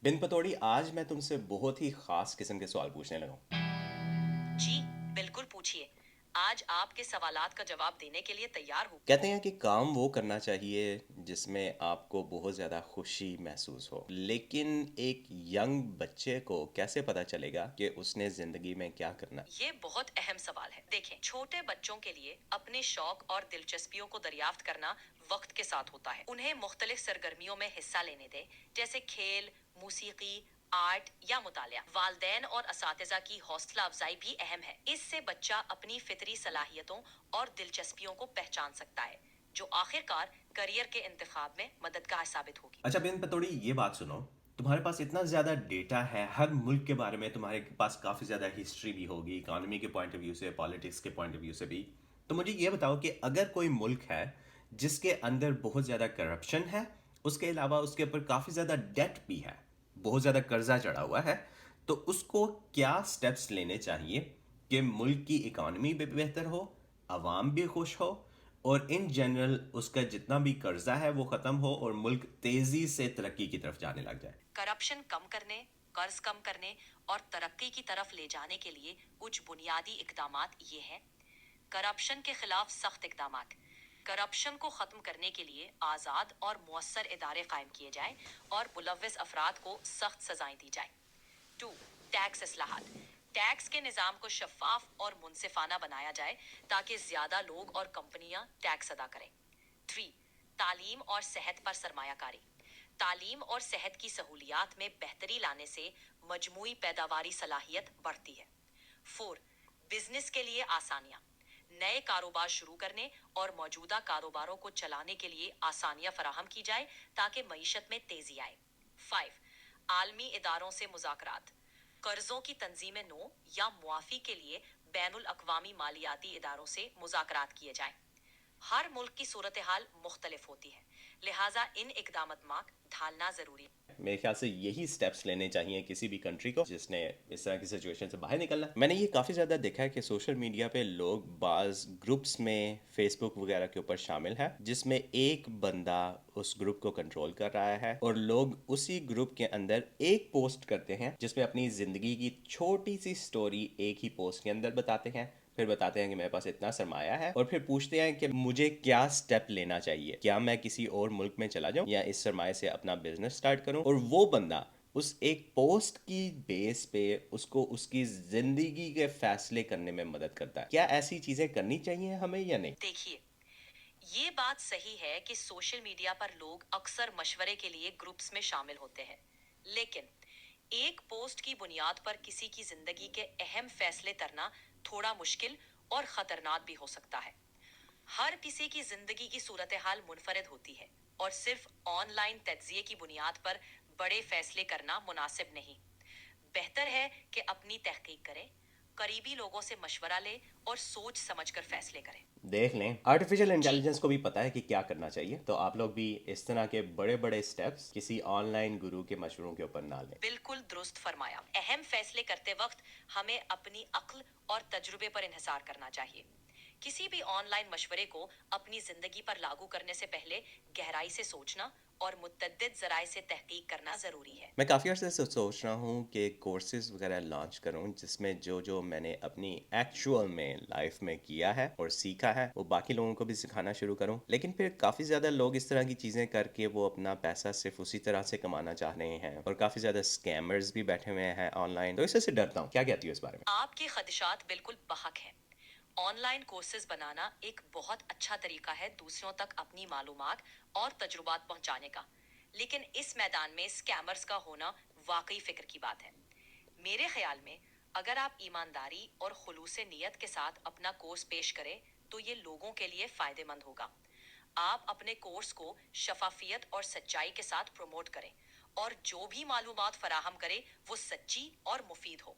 बिन पतौड़ी आज मैं तुमसे बहुत ही ख़ास किस्म के सवाल पूछने लगा हूँ। जी, बिल्कुल पूछिए। आज आपके सवालात का जवाब देने के लिए तैयार हूँ। कहते हैं कि काम वो करना चाहिए जिसमें आपको बहुत ज़्यादा खुशी महसूस हो, लेकिन एक यंग बच्चे को कैसे पता चलेगा कि उसने ज़िंदगी में क्या करना है? ये बहुत अहम सवाल है। देखें, छोटे बच्चों के लिए अपने शौक और दिलचस्पियों को दरियाफ्त करना वक्त के साथ होता है। उन्हें मुख्तलिफ सरगर्मियों में हिस्सा लेने दें, जैसे खेल, मौसीकी, आर्ट या मुतालिया। वालदैन और असातिज़ा की हौसला अफजाई भी अहम है। इससे बच्चा अपनी फितरी सलाहियतों और दिलचस्पियों को पहचान सकता है, जो आखिरकार करियर के इंतखाब में मददगार साबित होगी। अच्छा बिन पतौड़ी, ये बात सुनो। तुम्हारे पास इतना ज़्यादा डेटा है हर मुल्क के बारे में, तुम्हारे पास काफ़ी ज़्यादा हिस्ट्री भी होगी, इकानमी के पॉइंट ऑफ व्यू से, पॉलिटिक्स के पॉइंट ऑफ व्यू से भी। तो मुझे ये बताओ कि अगर कोई मुल्क है जिसके अंदर बहुत ज़्यादा करप्शन है, उसके अलावा उसके ऊपर काफ़ी ज़्यादा डेट भी है, बहुत ज़्यादा कर्जा चढ़ा हुआ है, तो उसको क्या स्टेप्स लेने चाहिए कि मुल्क की इकानमी भी बेहतर हो, आवाम भी खुश हो, और इन जनरल उसका जितना भी कर्जा है वो ख़त्म हो और मुल्क तेज़ी से तरक्की की तरफ जाने लग जाए? करप्शन कम करने, कर्ज कम करने और तरक्की की तरफ ले जाने के लिए कुछ बुनियादी इकदामात ये हैं। करप्शन के खिलाफ सख्त इकदामात। करप्शन को खत्म करने के लिए आज़ाद और मुअस्सर इदारे कायम किए जाएं और मुलव्विस अफराद को सख्त सजाएं दी जाएं। 2. टैक्स इस्लाहात। टैक्स के निज़ाम को शफाफ और मुनसिफाना बनाया जाए ताकि ज़्यादा लोग और कंपनियां टैक्स अदा करें। 3. तालीम और सेहत पर सरमायाकारी। तालीम और सेहत की सहूलियात में बेहतरी लाने से मजमूई पैदावारी सलाहियत बढ़ती है। 4. बिजनेस के लिए आसानियां। नए कारोबार शुरू करने और मौजूदा कारोबारों को चलाने के लिए आसानियां फराहम की जाए ताकि मईशत में तेजी आए। 5. आलमी इदारों से मुज़ाकरात। कर्जों की तंजीम नो या मुआफ़ी के लिए बैनुल अक़वामी मालियाती इदारों से मुज़ाकरात किए जाएं। हर मुल्क की सूरत हाल मुख्तलिफ होती है, लिहाजा इन इकदामत माक ढालना ज़रूरी है। मेरे ख्याल से यही स्टेप्स लेने चाहिए किसी भी कंट्री को जिसने इस तरह की सिचुएशन से बाहर निकलना है। मैंने ये काफ़ी ज़्यादा देखा है कि सोशल मीडिया पे लोग बाज़ ग्रुप्स में फेसबुक वगैरह के ऊपर शामिल है, जिसमें एक बंदा उस ग्रुप को कंट्रोल कर रहा है और लोग उसी ग्रुप के अंदर एक पोस्ट करते हैं जिसमें अपनी ज़िंदगी की छोटी सी स्टोरी एक ही पोस्ट के अंदर बताते हैं, फिर बताते हैं कि मेरे पास इतना सरमाया है, और फिर पूछते हैं कि मुझे क्या स्टेप लेना चाहिए, क्या मैं किसी और मुल्क में चला जाऊं या इस सरमाए से अपना बिजनेस स्टार्ट करूं। और वो बंदा उस एक पोस्ट की बेस पे उसको उसकी जिंदगी के फैसले करने में मदद करता है। क्या ऐसी चीजें करनी चाहिए हमें या नहीं? देखिए, ये बात सही है कि सोशल मीडिया पर लोग अक्सर मशवरे के लिए ग्रुप्स में शामिल होते हैं, लेकिन एक पोस्ट की बुनियाद पर किसी की जिंदगी के अहम फैसले करना थोड़ा मुश्किल और खतरनाक भी हो सकता है। हर किसी की जिंदगी की सूरत हाल मुनफरद होती है और सिर्फ ऑनलाइन तज्जिए की बुनियाद पर बड़े फैसले करना मुनासिब नहीं। बेहतर है कि अपनी तहकीक करें, करीबी लोगों से मशवरा लें और सोच समझकर फैसले करें। देख लें, आर्टिफिशियल जी, इंटेलिजेंस को भी पता है कि क्या करना चाहिए, तो आप लोग भी इस तरह के बड़े बड़े स्टेप्स किसी ऑनलाइन गुरु के मशवरों के ऊपर ना लें। बिल्कुल दुरुस्त फरमाया। अहम फैसले करते वक्त हमें अपनी अक्ल और तजुर्बे पर इन्हिसार करना चाहिए। किसी भी ऑनलाइन मशवरे को अपनी जिंदगी पर लागू करने से पहले गहराई से सोचना और मुतद्दिद जराए से तहकीक करना जरूरी है। मैं काफ़ी अर्से से सोच रहा हूँ कि कोर्सेज़ वगैरह लॉन्च करूँ जिसमें जो जो मैंने अपनी एक्चुअल में लाइफ में किया है और सीखा है वो बाकी लोगों को भी सिखाना शुरू करूँ। लेकिन फिर काफ़ी ज़्यादा लोग इस तरह की चीज़ें करके वो अपना पैसा सिर्फ उसी तरह से कमाना चाह रहे हैं, और काफ़ी ज़्यादा स्कैमर्स भी बैठे हुए हैं ऑनलाइन, तो इससे डरता हूँ। क्या कहती हो इस बारे में? आपके खदशात बिल्कुल बहक हैं। ऑनलाइन कोर्सेज बनाना एक बहुत अच्छा तरीका है दूसरों तक अपनी मालूमात और तजुर्बात पहुंचाने का, लेकिन इस मैदान में स्कैमर्स का होना वाकई फिक्र की बात है। मेरे ख्याल में अगर आप ईमानदारी और खुलूस नीयत के साथ अपना कोर्स पेश करें तो ये लोगों के लिए फायदेमंद होगा। आप अपने कोर्स को शफाफियत और सच्चाई के साथ प्रमोट करें और जो भी मालूमात फराहम करें वो सच्ची और मुफीद हो।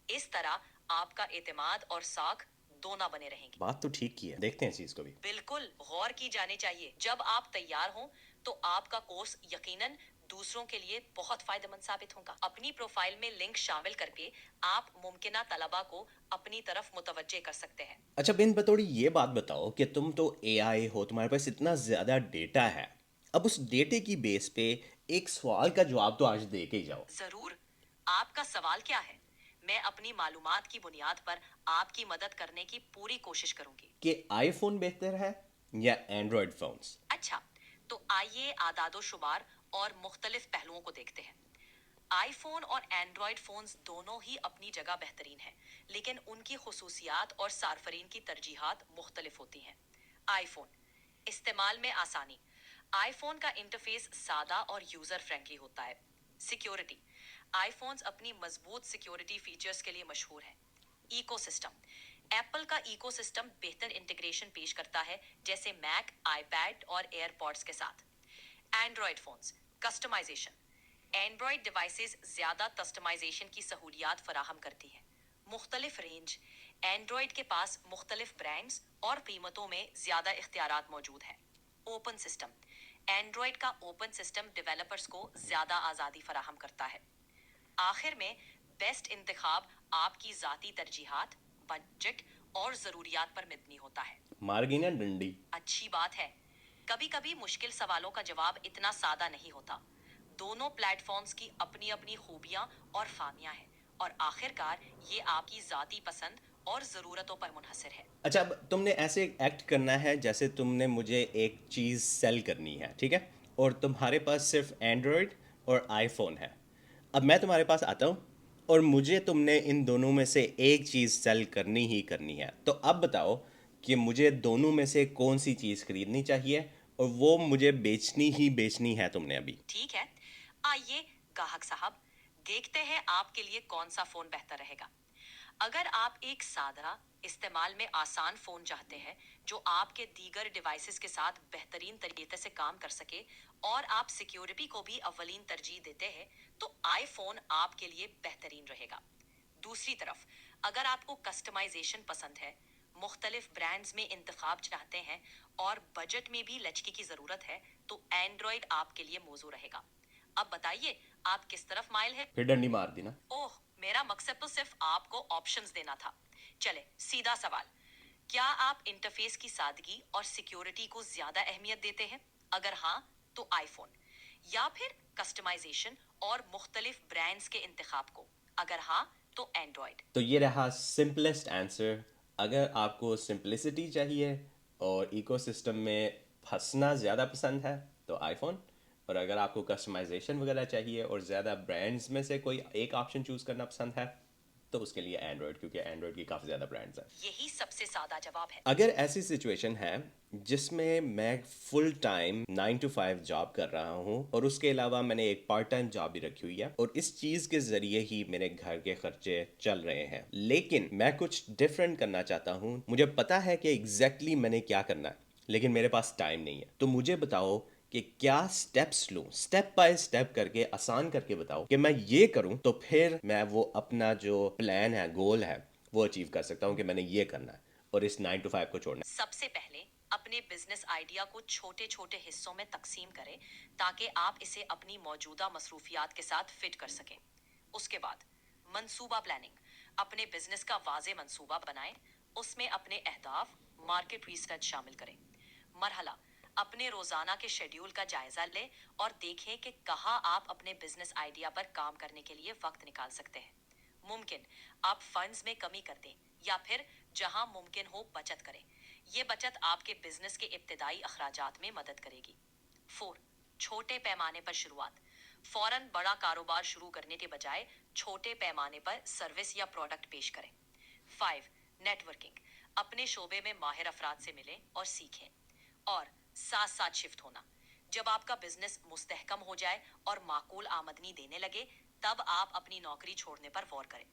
इस तरह आपका एतमाद और साख दोना बने रहेंगे। बात तो ठीक की है, देखते हैं इस चीज़ को भी। बिल्कुल गौर की जानी चाहिए। जब आप तैयार हों तो आपका कोर्स यकीनन दूसरों के लिए बहुत फायदेमंद साबित होगा। अपनी प्रोफाइल में लिंक शामिल करके आप मुमकिना तलबा को अपनी तरफ मुतवज्जे कर सकते हैं। अच्छा बिन बतौड़ी, ये बात बताओ कि तुम तो एआई हो, तुम्हारे पास इतना ज़्यादा डेटा है, अब उस डेटे की बेस पे एक सवाल का जवाब तो आज दे के ही जाओ। जरूर। आपका सवाल क्या है? मैं अपनी मालूमात की बुनियाद पर आपकी मदद करने की पूरी कोशिश करूंगी। कि आईफोन बेहतर है या एंड्रॉयड फोन्स? अच्छा, तो आइए आदादो शुमार और मुख्तलिफ पहलुओं को देखते हैं। आईफोन और एंड्रॉयड फोन्स दोनों ही अपनी जगह बेहतरीन हैं, लेकिन उनकी खुसूसियात और सारफरीन की तरजीहात मुख्तलिफ होती हैं। आईफोन इस्तेमाल में आसानी। आईफोन का इंटरफेस सादा और यूजर फ्रेंडली होता है। सिक्योरिटी। आईफोन्स अपनी मजबूत सिक्योरिटी फीचर्स के लिए मशहूर हैं। इकोसिस्टम। एप्पल का इकोसिस्टम बेहतर इंटीग्रेशन पेश करता है, जैसे मैक, आईपैड और एयरपॉड्स के साथ। Android phones. Customization. Android devices ज्यादा कस्टमाइजेशन की सहूलियात फराहम करती हैं। मुख्तलिफ रेंज। एंड्रॉयड के पास मुख्तलिफ ब्रांड्स और कीमतों में ज्यादा इख्तियारात मौजूद हैं। Open system. एंड्रॉयड का ओपन सिस्टम डेवलपर्स को ज्यादा आज़ादी फराहम करता है। आखिर में बेस्ट इंतखाब आपकी जाती तरजीहात, बजट और जरूरियात पर मबनी होता है। मार गई ना डंडी। अच्छी बात है। कभी कभी मुश्किल सवालों का जवाब इतना सादा नहीं होता। दोनों प्लेटफॉर्म्स की अपनी अपनी खूबियां और खामियां हैं, और आखिरकार ये आपकी जाती पसंद और ज़रूरतों पर मुनहसर है। अच्छा, अब तुमने ऐसे एक्ट करना है जैसे तुमने मुझे एक चीज़ सेल करनी है, ठीक है? और तुम्हारे पास सिर्फ एंड्रॉयड और आईफोन है। अब मैं तुम्हारे पास आता हूँ और मुझे तुमने इन दोनों में से एक चीज़ सेल करनी ही करनी है। तो अब बताओ कि मुझे दोनों में से कौन सी चीज़ खरीदनी चाहिए, और वो मुझे बेचनी ही बेचनी है तुमने अभी। ठीक है, आइए गाहक साहब, देखते हैं आपके लिए कौन सा फोन बेहतर रहेगा। अगर आप एक सादा, इस्तेमाल में आसान फोन चाहते हैं जो आपके दीगर डिवाइसेस के साथ बेहतरीन तरीके से काम कर सके, और आप सिक्योरिटी को भी अव्वलीन तरजीह देते हैं, तो आईफोन आपके लिए बेहतरीन रहेगा। दूसरी तरफ, अगर आपको कस्टमाइजेशन पसंद है, मुख्तलिफ ब्रांड्स में इंतखाब चाहते हैं और बजट में भी लचकी की जरूरत है, तो एंड्रॉयड आपके लिए मौजू रहेगा। अब बताइए, आप किस तरफ माइल है? फिर डंडी मार दी ना। ओह, मेरा मकसद तो सिर्फ आपको ऑप्शंस देना था। चले, सीधा सवाल। क्या आप इंटरफेस की सादगी और सिक्योरिटी को ज्यादा अहमियत देते हैं? अगर हाँ, तो आईफोन। या फिर कस्टमाइजेशन और मुख्तलिफ ब्रांड्स के इंतखाब को? अगर हाँ, तो एंड्रॉयड। तो ये रहा सिंपलेस्ट आंसर। अगर आपको सिंपलिसिटी चाहिए और इकोसिस्टम में फंसना ज़्यादा पसंद है तो आईफोन, और अगर आपको कस्टमाइजेशन वगैरह चाहिए और ज़्यादा ब्रांड्स में से कोई एक ऑप्शन चूज़ करना पसंद है तो उसके लिए एंड्रॉयड, क्योंकि एंड्रॉयड की काफ़ी ज़्यादा ब्रांड्स हैं। यही सबसे सादा जवाब है। अगर ऐसी सिचुएशन है जिसमें मैं फुल टाइम 9 to 5 जॉब कर रहा हूँ और उसके अलावा मैंने एक पार्ट टाइम जॉब भी रखी हुई है और इस चीज़ के ज़रिए ही मेरे घर के खर्चे चल रहे हैं, लेकिन मैं कुछ डिफरेंट करना चाहता हूँ, मुझे पता है कि एग्जैक्टली मैंने क्या करना है, लेकिन मेरे पास टाइम नहीं है, तो मुझे बताओ कि क्या स्टेप्स लूँ, स्टेप बाय स्टेप करके आसान करके बताओ कि मैं ये करूँ तो फिर मैं वो अपना जो प्लान है, गोल है, वो अचीव कर सकता हूँ कि मैंने ये करना है और इस 9 to 5 को छोड़ना है। सबसे पहले अपने बिजनेस आइडिया को छोटे छोटे हिस्सों में तकसीम करें, ताकि आप इसे अपनी मौजूदा मसरूफियात के साथ फिट कर सकें। उसके बाद मंसूबा प्लानिंग। अपने बिजनेस का वाज़े मंसूबा बनाएं, उसमें अपने अहदाफ, मार्केट रिसर्च शामिल करें। मरहला, अपने रोजाना के शेड्यूल का जायजा लें और देखें कि कहाँ आप अपने बिजनेस आइडिया पर काम करने के लिए वक्त निकाल सकते हैं। मुमकिन आप फंड्स में कमी कर दें, या फिर जहां मुमकिन हो बचत करें। ये बचत आपके बिजनेस के इब्तिदाई अखराजात में मदद करेगी। 4, छोटे पैमाने पर शुरुआत। फौरन बड़ा कारोबार शुरू करने के बजाय छोटे पैमाने पर सर्विस या प्रोडक्ट पेश करें। 5, नेटवर्किंग। अपने शोबे में माहिर अफराद से मिलें और सीखें। और साथ साथ शिफ्ट होना। जब आपका बिजनेस मुस्तहकम हो जाए और माकूल आमदनी देने लगे, तब आप अपनी नौकरी छोड़ने पर गौर करें।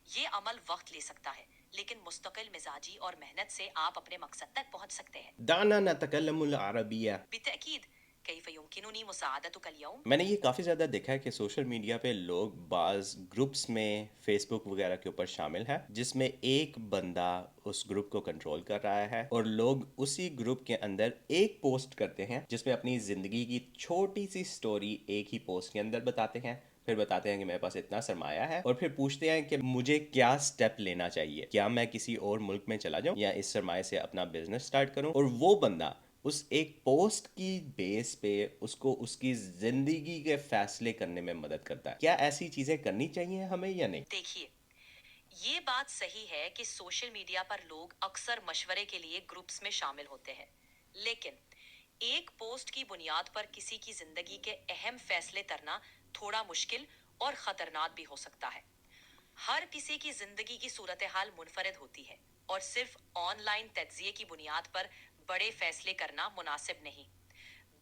ये अमल वक्त ले सकता है, लेकिन मुस्तकिल मिजाजी और मेहनत से आप अपने मकसद तक पहुंच सकते हैं। दाना नतकल्लमुल अरबिया। बितअकीद, कैफ युमकिनुनी मुसाअदतुका अल-यौम। मैंने ये काफ़ी ज़्यादा देखा है कि सोशल मीडिया पे लोग बाज़ ग्रुप्स में फेसबुक वगैरह के ऊपर शामिल है जिसमें एक बंदा उस ग्रुप को कंट्रोल कर रहा है और लोग उसी ग्रुप के अंदर एक पोस्ट करते हैं जिसमें अपनी ज़िंदगी की छोटी सी स्टोरी एक ही पोस्ट के अंदर बताते हैं, फिर बताते हैं कि मेरे पास इतना सरमाया है और फिर पूछते हैं कि मुझे क्या स्टेप लेना चाहिए, क्या मैं किसी और मुल्क में चला जाऊं या इस सरमाए से अपना बिजनेस स्टार्ट करूं, और वो बंदा اس ایک پوسٹ کی بیس پہ اس کو اس کی زندگی کے فیصلے کرنے میں مدد کرتا ہے. کیا ایسی چیزیں کرنی چاہیے ہمیں یا نہیں؟ دیکھیے، یہ بات صحیح ہے کہ سوشل میڈیا پر لوگ اکثر مشورے کے لیے گروپس میں شامل ہوتے ہیں، لیکن ایک پوسٹ کی بنیاد پر کسی کی زندگی کے اہم فیصلے کرنا تھوڑا مشکل اور خطرناک بھی ہو سکتا ہے۔ ہر کسی کی زندگی کی صورتحال منفرد ہوتی ہے اور صرف آن لائن تجزیے کی بنیاد پر بڑے فیصلے کرنا مناسب نہیں۔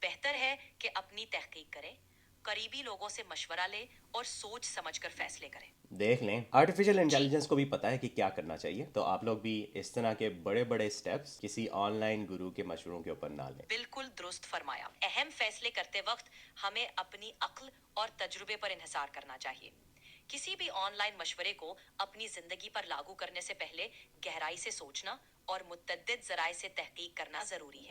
بہتر ہے کہ اپنی تحقیق کریں، قریبی لوگوں سے مشورہ لیں اور سوچ سمجھ کر فیصلے کریں۔ دیکھ لیں، آرٹیفیشل جی، انٹیلیجنس کو بھی پتا ہے کہ کیا کرنا چاہیے، تو آپ لوگ بھی اس طرح کے بڑے بڑے سٹیپس کسی آن لائن گرو کے مشوروں کے اوپر نہ لیں. بالکل درست فرمایا۔ اہم فیصلے کرتے وقت ہمیں اپنی عقل اور تجربے پر انحصار کرنا چاہیے۔ کسی بھی آن لائن مشورے کو اپنی زندگی پر لاگو کرنے سے پہلے گہرائی سے سوچنا اور متعدد ذرائع سے تحقیق کرنا ضروری ہے۔